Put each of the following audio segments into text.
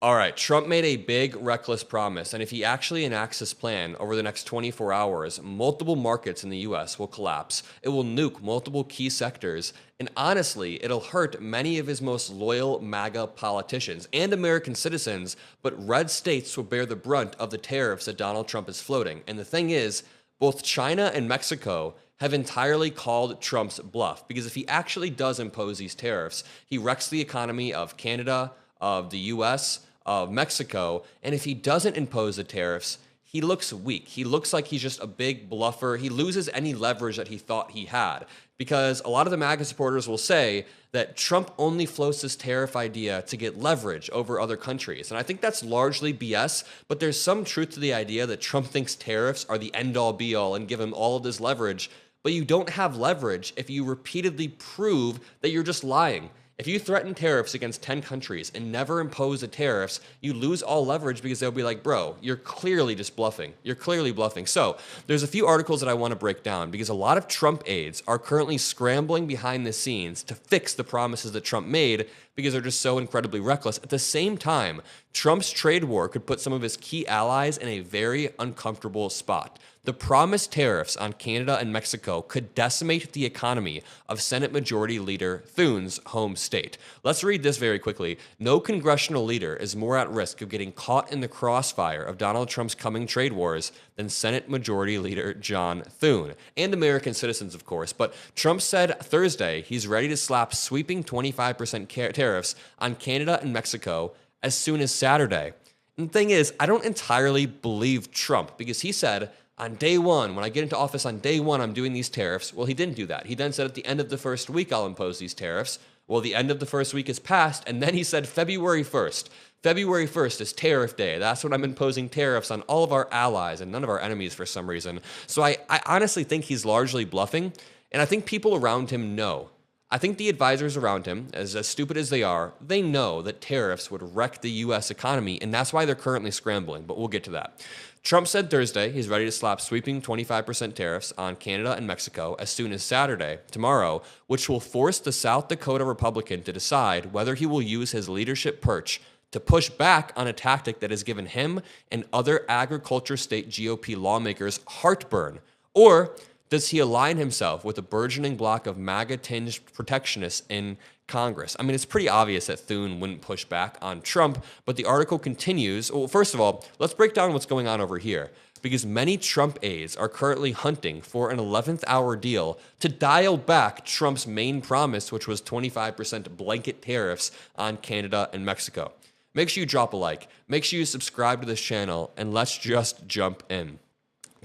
All right, Trump made a big, reckless promise, and if he actually enacts his plan over the next 24 hours, multiple markets in the US will collapse. It will nuke multiple key sectors, and honestly, it'll hurt many of his most loyal MAGA politicians and American citizens, but red states will bear the brunt of the tariffs that Donald Trump is floating. And the thing is, both China and Mexico have entirely called Trump's bluff, because if he actually does impose these tariffs, he wrecks the economy of Canada, of the US, of Mexico, and if he doesn't impose the tariffs, he looks weak. He looks like he's just a big bluffer. He loses any leverage that he thought he had, because a lot of the MAGA supporters will say that Trump only floats this tariff idea to get leverage over other countries. And I think that's largely BS, but there's some truth to the idea that Trump thinks tariffs are the end-all be-all and give him all of this leverage, but you don't have leverage if you repeatedly prove that you're just lying. If you threaten tariffs against 10 countries and never impose the tariffs, you lose all leverage, because they'll be like, bro, you're clearly just bluffing. You're clearly bluffing. So there's a few articles that I want to break down, because a lot of Trump aides are currently scrambling behind the scenes to fix the promises that Trump made, because they're just so incredibly reckless. At the same time, Trump's trade war could put some of his key allies in a very uncomfortable spot. The promised tariffs on Canada and Mexico could decimate the economy of Senate Majority Leader Thune's home state. Let's read this very quickly. No congressional leader is more at risk of getting caught in the crossfire of Donald Trump's coming trade wars than Senate Majority Leader John Thune, and American citizens, of course. But Trump said Thursday he's ready to slap sweeping 25% tariffs on Canada and Mexico as soon as Saturday. And the thing is, I don't entirely believe Trump, because he said, on day one, when I get into office on day one, I'm doing these tariffs. Well, he didn't do that. He then said at the end of the first week, I'll impose these tariffs. Well, the end of the first week has passed, and then he said February 1st. February 1st is tariff day. That's when I'm imposing tariffs on all of our allies and none of our enemies for some reason. So I honestly think he's largely bluffing, and I think people around him know. I think the advisors around him, as stupid as they are, they know that tariffs would wreck the U.S. economy, and that's why they're currently scrambling, but we'll get to that. Trump said Thursday he's ready to slap sweeping 25% tariffs on Canada and Mexico as soon as Saturday, tomorrow, which will force the South Dakota Republican to decide whether he will use his leadership perch to push back on a tactic that has given him and other agriculture state GOP lawmakers heartburn, or does he align himself with a burgeoning block of MAGA-tinged protectionists in Congress? I mean, it's pretty obvious that Thune wouldn't push back on Trump, but the article continues. Well, first of all, let's break down what's going on over here, because many Trump aides are currently hunting for an 11th hour deal to dial back Trump's main promise, which was 25% blanket tariffs on Canada and Mexico. Make sure you drop a like, make sure you subscribe to this channel, and let's just jump in.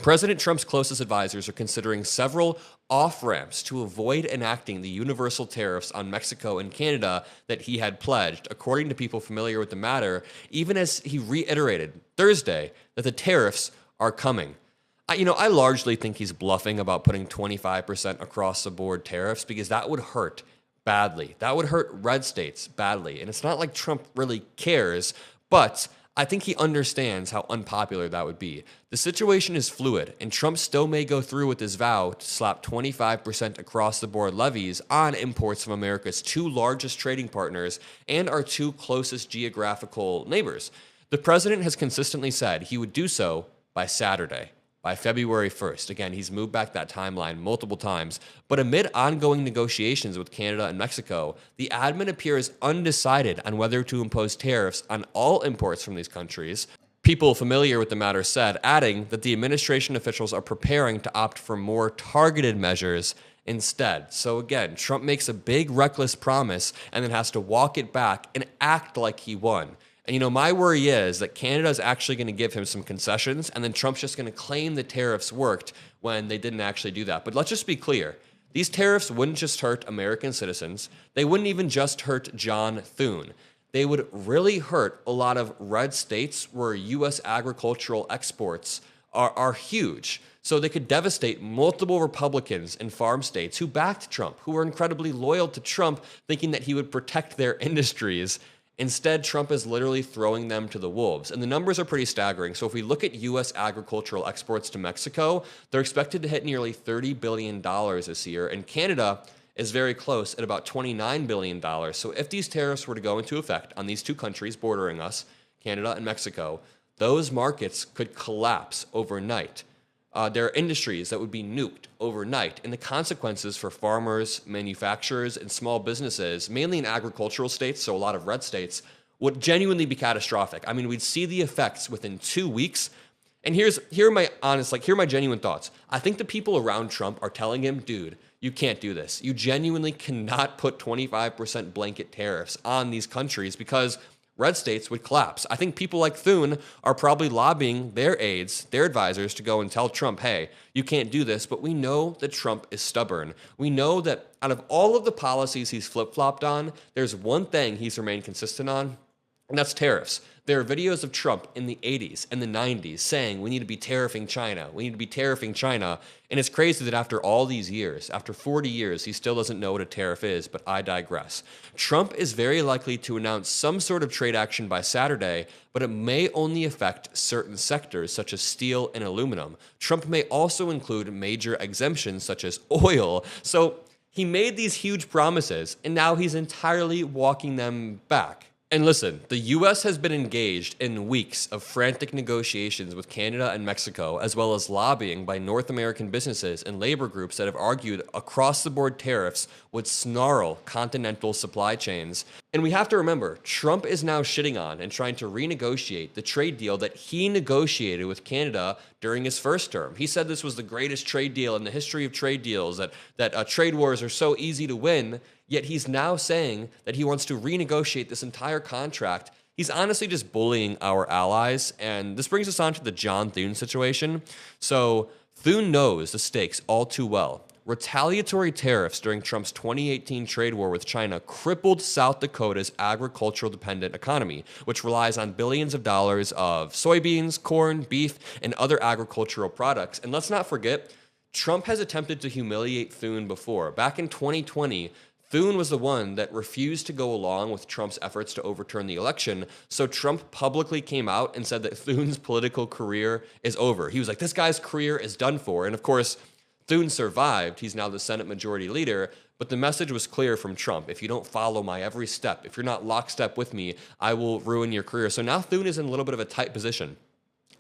President Trump's closest advisors are considering several off-ramps to avoid enacting the universal tariffs on Mexico and Canada that he had pledged, according to people familiar with the matter, even as he reiterated Thursday that the tariffs are coming. I largely think he's bluffing about putting 25% across-the-board tariffs, because that would hurt badly. That would hurt red states badly. And it's not like Trump really cares, but I think he understands how unpopular that would be. The situation is fluid, and Trump still may go through with his vow to slap 25% across-the-board levies on imports from America's two largest trading partners and our two closest geographical neighbors. The president has consistently said he would do so by Saturday, by February 1st. Again, he's moved back that timeline multiple times. But amid ongoing negotiations with Canada and Mexico, the admin appears undecided on whether to impose tariffs on all imports from these countries. People familiar with the matter said, adding that the administration officials are preparing to opt for more targeted measures instead. So again, Trump makes a big, reckless promise and then has to walk it back and act like he won. And my worry is that Canada is actually going to give him some concessions, and then Trump's just going to claim the tariffs worked when they didn't actually do that. But let's just be clear. These tariffs wouldn't just hurt American citizens. They wouldn't even just hurt John Thune. They would really hurt a lot of red states where U.S. agricultural exports are huge. So they could devastate multiple Republicans in farm states who backed Trump, who were incredibly loyal to Trump, thinking that he would protect their industries. Instead, Trump is literally throwing them to the wolves. And the numbers are pretty staggering. So if we look at U.S. agricultural exports to Mexico, they're expected to hit nearly $30 billion this year. And Canada is very close at about $29 billion. So if these tariffs were to go into effect on these two countries bordering us, Canada and Mexico, those markets could collapse overnight. There are industries that would be nuked overnight, and the consequences for farmers, manufacturers, and small businesses, mainly in agricultural states, so a lot of red states, would genuinely be catastrophic. I mean, we'd see the effects within 2 weeks. And here are my genuine thoughts. I think the people around Trump are telling him, dude, you can't do this. You genuinely cannot put 25% blanket tariffs on these countries because red states would collapse. I think people like Thune are probably lobbying their aides, their advisors, to go and tell Trump, hey, you can't do this. But we know that Trump is stubborn. We know that out of all of the policies he's flip-flopped on, there's one thing he's remained consistent on, and that's tariffs. There are videos of Trump in the 80s and the 90s saying we need to be tariffing China. We need to be tariffing China. And it's crazy that after all these years, after 40 years, he still doesn't know what a tariff is, but I digress. Trump is very likely to announce some sort of trade action by Saturday, but it may only affect certain sectors such as steel and aluminum. Trump may also include major exemptions such as oil. So he made these huge promises, and now he's entirely walking them back. And listen, the U.S. has been engaged in weeks of frantic negotiations with Canada and Mexico, as well as lobbying by North American businesses and labor groups that have argued across-the-board tariffs would snarl continental supply chains. And we have to remember, Trump is now shitting on and trying to renegotiate the trade deal that he negotiated with Canada during his first term. He said this was the greatest trade deal in the history of trade deals, that trade wars are so easy to win. Yet he's now saying that he wants to renegotiate this entire contract. He's honestly just bullying our allies. And this brings us on to the John Thune situation. So Thune knows the stakes all too well. Retaliatory tariffs during Trump's 2018 trade war with China crippled South Dakota's agricultural-dependent economy, which relies on billions of dollars of soybeans, corn, beef, and other agricultural products. And let's not forget, Trump has attempted to humiliate Thune before. Back in 2020, Thune was the one that refused to go along with Trump's efforts to overturn the election, so Trump publicly came out and said that Thune's political career is over. He was like, this guy's career is done for. And of course, Thune survived. He's now the Senate Majority Leader, but the message was clear from Trump. If you don't follow my every step, if you're not lockstep with me, I will ruin your career. So now Thune is in a little bit of a tight position.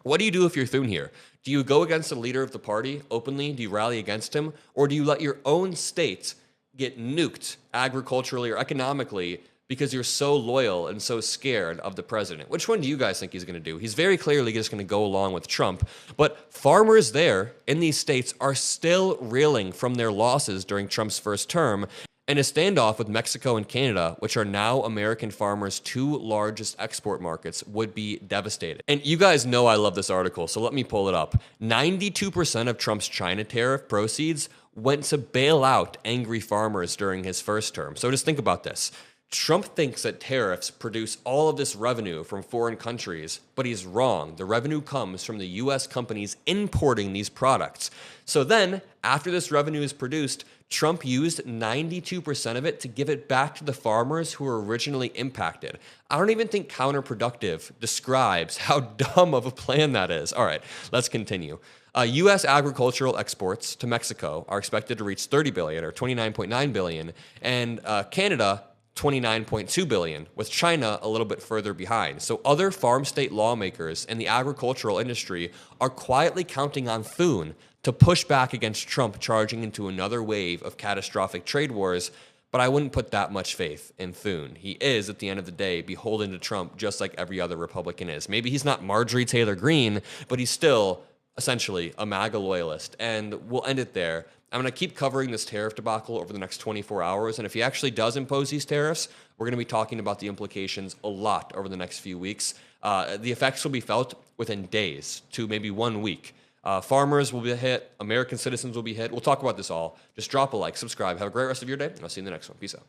What do you do if you're Thune here? Do you go against the leader of the party openly? Do you rally against him? Or do you let your own state get nuked agriculturally or economically because you're so loyal and so scared of the president? Which one do you guys think he's going to do? He's very clearly just going to go along with Trump, but farmers there in these states are still reeling from their losses during Trump's first term, and a standoff with Mexico and Canada, which are now American farmers' two largest export markets, would be devastating. And you guys know I love this article, so let me pull it up. 92% of Trump's China tariff proceeds went to bail out angry farmers during his first term. So just think about this. Trump thinks that tariffs produce all of this revenue from foreign countries, but he's wrong. The revenue comes from the U.S. companies importing these products. So then, after this revenue is produced, Trump used 92% of it to give it back to the farmers who were originally impacted. I don't even think counterproductive describes how dumb of a plan that is. All right, let's continue. U.S. agricultural exports to Mexico are expected to reach $30 billion or $29.9 billion, and Canada $29.2 billion, with China a little bit further behind. So other farm state lawmakers in the agricultural industry are quietly counting on Thune to push back against Trump charging into another wave of catastrophic trade wars. But I wouldn't put that much faith in Thune. He is, at the end of the day, beholden to Trump just like every other Republican is. Maybe he's not Marjorie Taylor Greene, but he's still essentially a MAGA loyalist. And we'll end it there. I'm going to keep covering this tariff debacle over the next 24 hours. And if he actually does impose these tariffs, we're going to be talking about the implications a lot over the next few weeks. The effects will be felt within days to maybe 1 week. Farmers will be hit. American citizens will be hit. We'll talk about this all. Just drop a like, subscribe. Have a great rest of your day, and I'll see you in the next one. Peace out.